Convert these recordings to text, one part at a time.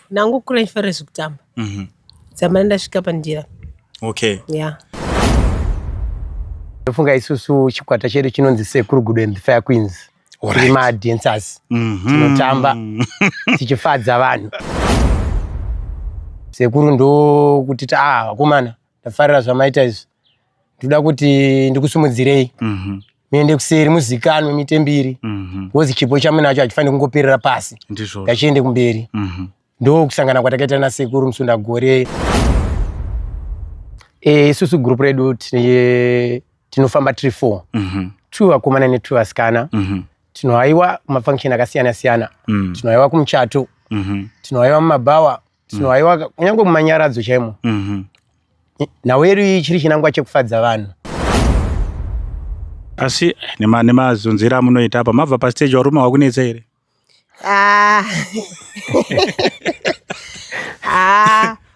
Nangu kula iferesu kutamba. Zamani ndashika panjira. Okay. Yeah. Funga isusu chikwata chedu chinonzi Sekuru Good and the Fire Queens. Tiri dancers. Tinotamba tichifadza vanhu. Sekuru ndo kuti vakomana ndafarira zvamaita izvi. Ndoda kuti ndikusumudzirei. Muende kuseri muzikanwe mite mbiri. Because chipo chamunacho hachifaniri kungoperera pasi. Ngachiende kumberi. Ndo kusangana kwatakaita naSekuru Musunda gore. Isusu group redu tinofamba tiri 4. 2 vakomana ne2 vasikana. Tinohaiwa kumafunction akasiyana siyana. Tinohaiwa kumuchato. Tinohaiwa mumabhawa. Tinohaiwa kunyange mumanyaradzo chaimo. Naweru chiri chinangwa chekufadza vanhu. Asi nemazunzira munoita apa mabva pa stage waruma wakunetsa here?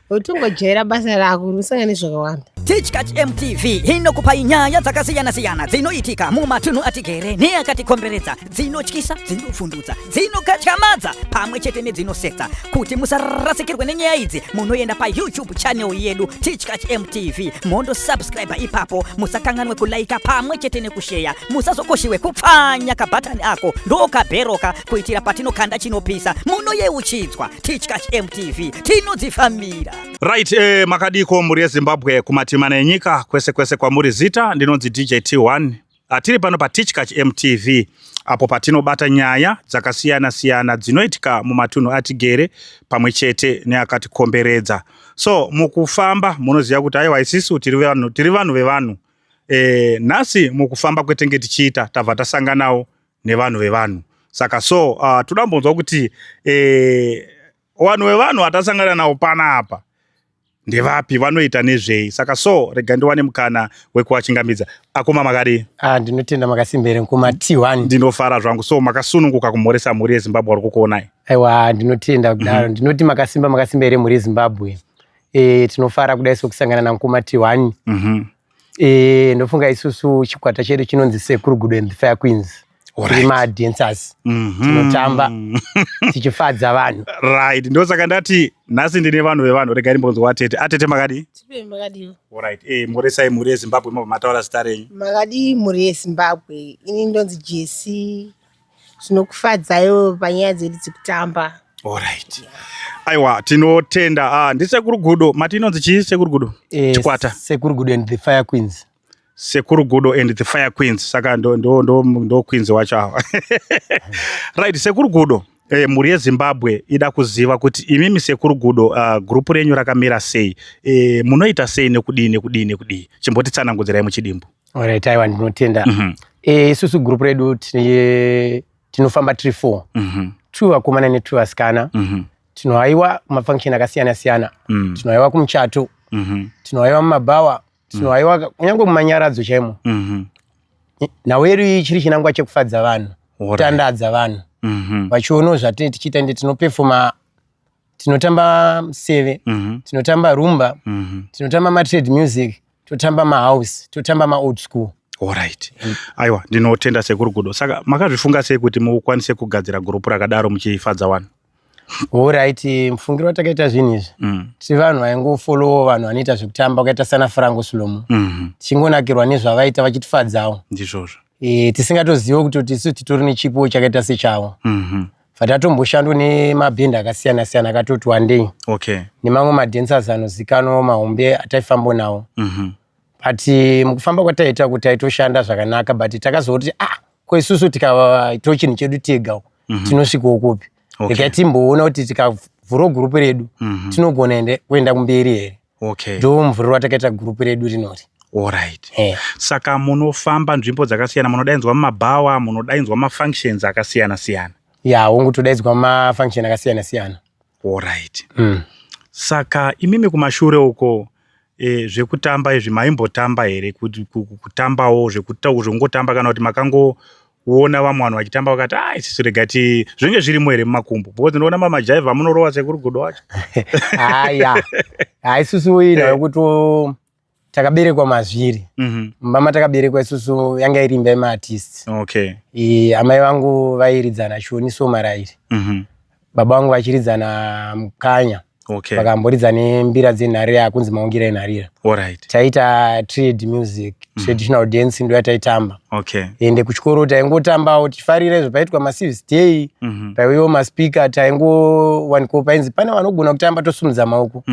Utungojera basa rako usangane zvakawanda. Tichkach MTV inokupa nyaya dzakasiyana-siyana dzinoitika mumatunhu atigere neakatikomberedza, dzinotyisa, dzinofundutsa, dzinokatyamadza pamwe chete nedzinosetsa. Kuti musarasikirwe nenyaya idzi, munoenda pa YouTube channel yedu Tichkach MTV, mondo subscribe ipapo, musakanganwe kulaika pamwe chete nekushare, musazokoshiwe kupfanya kabhatani ako ndokabheroka kuitira patinokanda chinopisa, munoyeuchidzwa. Tichkach MTV tinodzifambira. Right, makadiko muri yeZimbabwe kumatima nenyika kwese kwamuri zita ndinonzi DJ T1. Tiri pano pa Tichkach MTV apo patinobata nyaya dzakasiyana-siyana dzinoitika mumatunhu atigere pamwe chete neakatikomberedza. So mukufamba munoziva kuti aiwa isisu tiri vanhu vevanhu. Nhasi mukufamba kwetenge tichiita tabva tasanganawo nevanhu vevanhu. Saka tudambonzwa kuti vanhu vevanhu vatasangana nawo panapa ndevapi vanoita nezvei. Saka rega ndiwane mukana wekuwachingamidza. Akoma makadi? Ndinotenda makasimbere kuma T1. Ndinofara zvangu. Makasununguka kumhoresa muri yeZimbabwe ari kukuonai. Aiwa ndinotenda kudaro. Ndinoti makasimbere muri yeZimbabwe. Tinofara kudai sokusangana nankuma T1. Ndofunga isusu chikwata chedu chinonzi Sekuru Good and the Fire Queens. Tiri dancers. Tinotamba tichifadza vanhu. Right, ndosaka ndati nhasi ndine vanhu vevanhu. Rega ndimbonzwa atete makadi? Tipe makadi. Alright, muresai muri yeZimbabwe mataura zita renyu? Makadi muri yeZimbabwe. Ini ndonzi Jesse. Zvinokufadzayo panyaya dzedu dzekutamba. Alright. Aiwa, tinotenda. NdiSekuru Good. Matinonzi chii Sekuru Good? Chikwata. Sekuru Good and the Fire Queens. Sekuru Good and the Fire Queens. Saka ndo queens wacho. Right, Sekuru Good. Muri yeZimbabwe ida kuziva kuti imimi Sekuru Good group renyu rakamira sei. Munoita sei nekudii. Chimbotitsanangudzirai muchidimbu. Alright, aiwa ndinotenda. Isusu group redu tinofamba tiri 4. 2 vakomana ne2 vasikana. Tinohaiwa kumafunction akasiyana-siyana. Tinohaiwa kumuchato. Tinohaiwa mumabhawa. Tinohaiwa kunyange mumanyaradzo chaimo. Naweru chiri chinangwa chekufadza vanhu. Kutandadza vanhu. Vachiono zvatini tichiita ndi tinopefoma, tinotamba museve, tinotamba rumba, tinotamba matrade music, totamba mahouse, totamba maold school. Alright. Aiwa, ndinotenda Sekuru Good. Saka makazvifunga sei kuti mukwanise kugadzira group rakadaro muchifadza vanhu? Alright, mufungiro watakaita zvinhu izvi. Tiri vanhu vaingofollow vanhu vanoita zvekutamba wakaita sana Frango Slomo. Tichingonakirwa nezvavaita vachitifadzawo. Ndizvozvo. Tisingatoziva kuti isu titori nechipo chakaita sechavo. Vatatomboshanda nemabhendi akasiyana-siyana akatoti wandei. Okay. Nemamwe madancers anozikanwa mahombe ataifamba nawo. But mukufamba kwataita kuti taitoshanda zvakanaka, but takazoti ko isusu tikaita chinhu chedu tega tinosvikawo kupi. Rega timboona kuti tikavhura group redu tinogona kuenda kumberi here. Okay. Ndo muvhuro watakaita group redu rinori. Alright. Saka munofamba nzvimbo dzakasiyana, munodaidzwa mumabhawa, munodaidzwa mafunctions akasiyana-siyana. Wongotodaidzwa mafunction akasiyana-siyana. Alright. Saka imimi kumashure uko zvekutamba izvi maimbotamba here kutambawo zvekungotamba kana kuti makangoona vamwe vanhu vachitamba vakati isisu regati zvinge zvirimo here mumakumbo? Because ndinoona mamajaiva munorowa Sekuru Good wacho. Isusu ina yokuti takaberekwa mazviri. Mama takaberekwa isusu yanga iri imba yemaartist. Okay. Amai vangu vairidzana Shoni Somarairi. Baba vangu vachiridzana Mukanya. Okay. Vakamboridza nembira dzenharira yakunzi Maungira enharira. Alright. Taita trade music, traditional dance ndo yataitamba. Okay. Ende kuchikoro taingotambawo tifarire zvapaitwa maservice day, paiwewo maspika taingowanikwa painzi pane vanogona kutamba tosumudza maoko.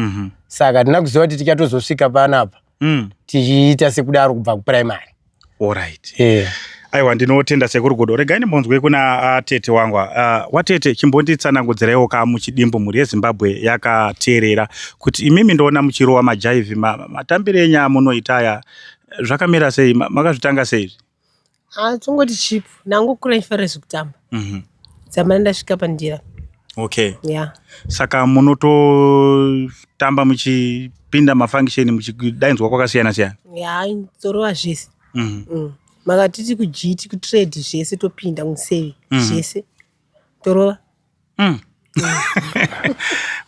Saka tina kuziva kuti tichatozosvika panapa. Tichiita sekudaro kubva kuprimary. Alright. Aiwa, ndinotenda Sekuru Godo. Regai ndimbonzwe kuna tete wangu. Watete chimbonditsanangudzirewo ka muchidimbo muri yeZimbabwe yakateerera kuti imimi ndoona muchirowa majaivi matambire enyaya munoitaya zvakamira sei, makazvitanga sei? Tongoti chipu nangokura ndifarira zvekutamba. Dzamara ndasvika panjira. Okay. Yeah. Saka munototamba muchipinda mafunction muchidaidzwa kwakasiyana siyana. Yeah, nzorowa zvese. Makatiti kujiti kutrade zvese topinda musevi zvese torova.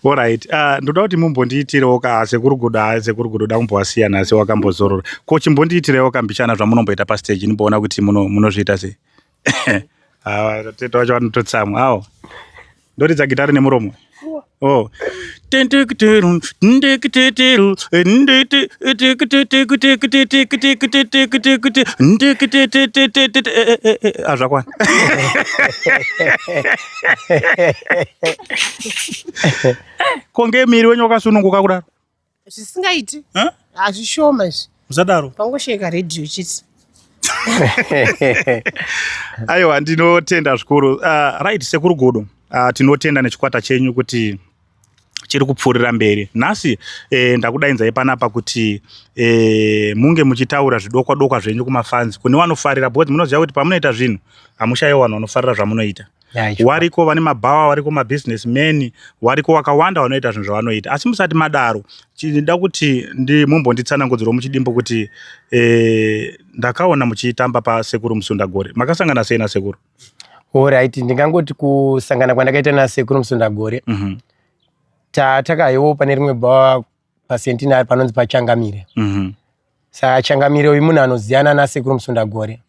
Alright. Ndoda kuti mumbondiitirewo ka Sekuru Godo da kumbowasiyana asi wakambozorora. Ko chimbondiitirewo kambichana zvamunomboita pa stage nimboona kuti munozviita sei. Tete wacho vanototsamwa. Awo. Ndoridza gitari nemuromo. Oh. Azvakwana. Konge miri wenyu wakasununguka kudaro? Zvisingaiti. Hazvishoma izvi. Musadaro. Pangosheka radio chiti. Aiwa, ndinotenda zvikuru. Right, Sekuru Godo. Tinotenda nechikwata chenyu kuti chiri kupfuurira mberi. Nhasi ndakudainzai panapa kuti munge muchitaura zvidokwa zvenyu kumafans kune vanofarira, because munoziva kuti pamunoita zvinhu hamushaiwo vanhu vanofarira zvamunoita. Wariko vane mabhawa, wariko mabusinessmen, wariko wakawanda vanoita zvinhu zvavanoita. Asi musati madaro, ndida kuti mumbonditsanangudzirawo muchidimbo kuti ndakaona muchitamba paSekuru Musundagore. Makasangana sei naSekuru? Alright, ndingangoti kusangana kwandakaita naSekuru Musundagore. Takaiwo pane rimwe bhawa paCentenary panonzi paChangamire. Saka Changamire uyu munhu anoziyana naSekuru Musundagore.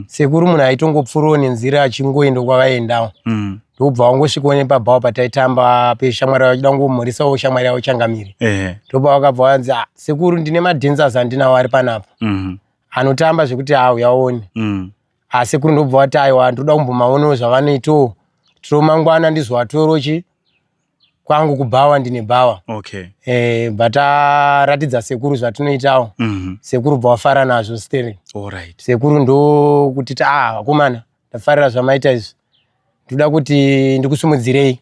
Sekuru munhu aitongopfuurawo nenzira achingoenda kwavaendawo. Ndobva wangosvikawo nepabhawa pataitamba peshamwari yavo achida kungomhurisawo shamwari yavo Changamire. Ndobva wakabva wanzi Sekuru ndine madancers andinawo ari panapa. Anotamba zvekuti uyaone. Sekuru ndobva wati aiwa ndoda kumbomaonawo zvavanoitawo. Mangwana ndizowatorochi kwangu kubhawa ndine bhawa. Okay. Bataratidza Sekuru zvatinoitawo. Sekuru bva wafara nazvo steri. Alright. Sekuru ndo kuti vakomana ndafarira zvamaita izvi. Ndoda kuti ndikusumudzirei.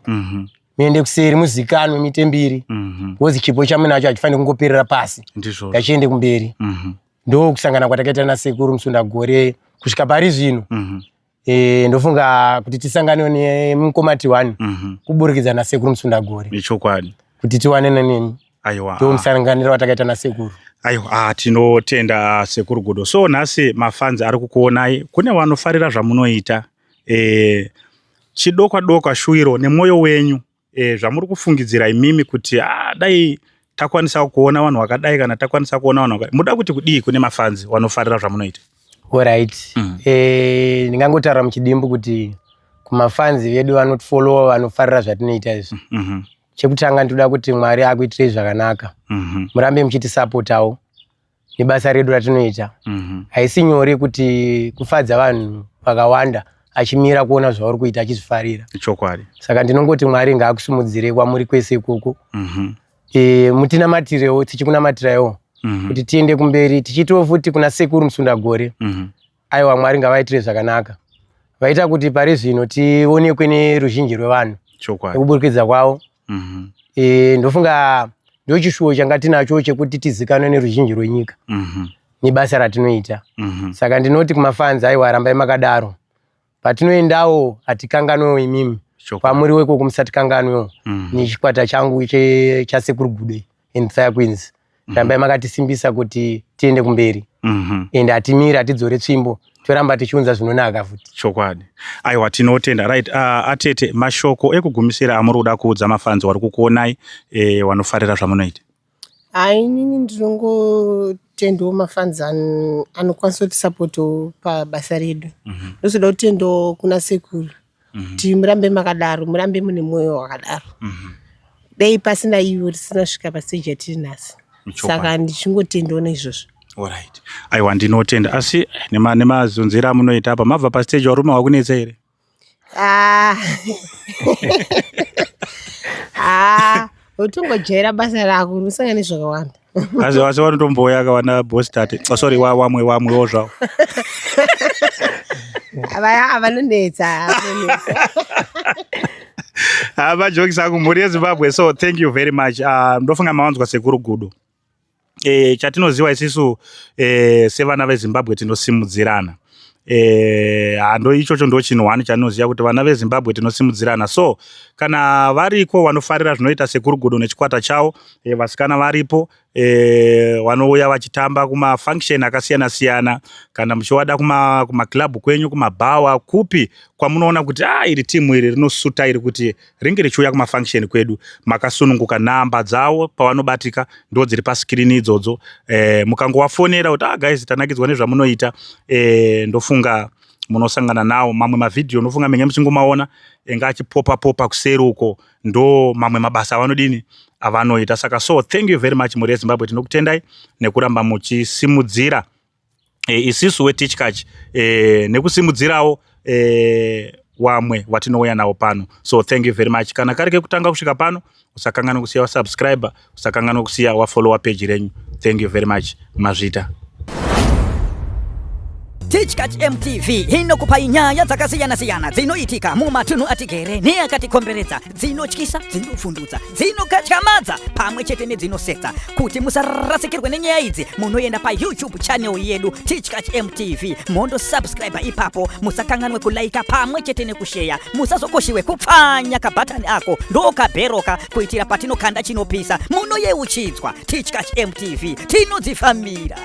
Muende kuseri muzikanwe mite mbiri. Because chipo chamunacho hachifaniri kungoperera pasi. Ngachiende kumberi. Ndo kusangana kwatakaita naSekuru Musundagore kusvika pari zvino. Ndofunga kuti tisanganewo nemukomati 1 kuburikidza naSekuru Musundagore. Nichokwadi. Kuti tiwane neni. Aiwa. Ndo musanganiro watakaita naSekuru. Aiwa, tinotenda Sekuru Godo. So nhasi mafans ari kukuonai, kune vanofarira zvamunoita. Chidokwa shuwiro nemwoyo wenyu. Zvamuri kufungidzira imimi kuti dai takwanisa kuona vanhu vakadai kana takwanisa kuona vanhu vakadai. Muda kuti kudii kune mafans vanofarira zvamunoita? Alright. Ndingangotaura muchidimbu kuti kumafans vedu vanotifollowa vanofarira zvatinoita izvi. Chekutanga ndoda kuti Mwari akuitirei zvakanaka. Murambe muchitisapotawo nebasa redu ratinoita. Haisi nyore kuti kufadza vanhu vakawanda achimira kuona zvauri kuita achizvifarira. Chokwadi. Saka ndinongoti Mwari ngaakusumudzire kwamuri kwese ikoko. Mutinamatirewo tichikunamatirawo. Kuti tiende kumberi tichitiwo futi kuna Sekuru Musundagore. Aiwa, Mwari ngavaitire zvakanaka. Vaita kuti pari zvino tionekwe neruzhinji rwevanhu. Chokwadi. Kuburikidza kwavo. Ndofunga ndochishuwo changa tinacho chekuti tizikanwe neruzhinji rwenyika. Nebasa ratinoita. Saka ndinoti kumafans aiwa rambai makadaro. Patinoendawo hatikanganwewo imimi. Kwamuri weko kumusatikanganwewo. Nechikwata changu chaSekuru Godo and Fire Queens. Rambai makatisimbisa kuti tiende kumberi. Ende hatimiri hatidzore tsvimbo. Toramba tichiunza zvinonaka futi. Chokwadi. Aiwa, tinotenda. Right. Atete, mashoko ekugumisira amuri kuda kuudza mafans vari kukuonai vanofarira zvamunoita. Inini ndinongoti tendo mafans anokwanisa kuti support pabasa redu. Ndozoda kuti tendo kuna sekuru kuti murambe makadaro, murambe mune mwoyo wakadaro. Dai pasina iwo tisinasvika pastage yatiri nhasi. Saka ndichingotendona izvozvo. Alright. Aiwa ndinotenda asi nemazunzira munoita apa mabva pastage warume wakunetsa here? Utongojaira basa rako unosangana nezvakawanda. Asi wanotomboya akawana boss tate. Sorry wamwewo zvawo. Avanonetsa. Jokes angu mhuri yeZimbabwe, so thank you very much. Ndofunga mawanzwa sekuru gudo. Chatinoziva isisu sevana veZimbabwe tinosimudzirana. Ando ichocho ndo chinhu wani chanoziva kuti vana veZimbabwe tinosimudzirana. So kana variko vanofarira zvinoita sekuru gudo nechikwata chavo, vasikana varipo vanouya vachitamba kuma function akasiyana siyana, kana muchiwada kuma club kwenyu, kuma bawa kupi kwamunoona kuti iri timu iri rinosuta iri kuti ringe richiuya kuma function kwedu, makasununguka namba dzavo pavanobatika ndo dziri paskrini idzodzo. Mukangowafonera kuti guys tanakidzwa nezvamunoita, ndofunga munosangana nawo. Mamwe mavideo nofunga menye muchingomaona engachipopa kuseri uko ndo mamwe mabasa avanodini avanoita. Saka so thank you very much muri yeZimbabwe, tinokutendai nekuramba muchisimudzira isisu weTichkach nekusimudzirawo wamwe watinouya nawo pano. So thank you very much. Kana kari kekutanga kusvika pano usakangana kusiya wa subscriber, usakangana kusiya wa follow page renyu. Thank you very much. Mazvita. Tichkach MTV inokupa nyaya dzakasiyana-siyana dzinoitika mumatunhu atigere neakatikomberedza, dzinotyisa, dzinofundutsa, dzinokatyamadza pamwe chete nedzinosetsa. Kuti musarasikirwe nenyaya idzi, munoenda paYouTube channel yedu Tichkach MTV, mondo subscribe ipapo, musakanganwe kulaika pamwe chete nekushare, musazokoshiwe kupfanya kabhatani ako ndokabheroka kuitira patinokanda chinopisa munoyeuchidzwa. Tichkach MTV tinodzifamira.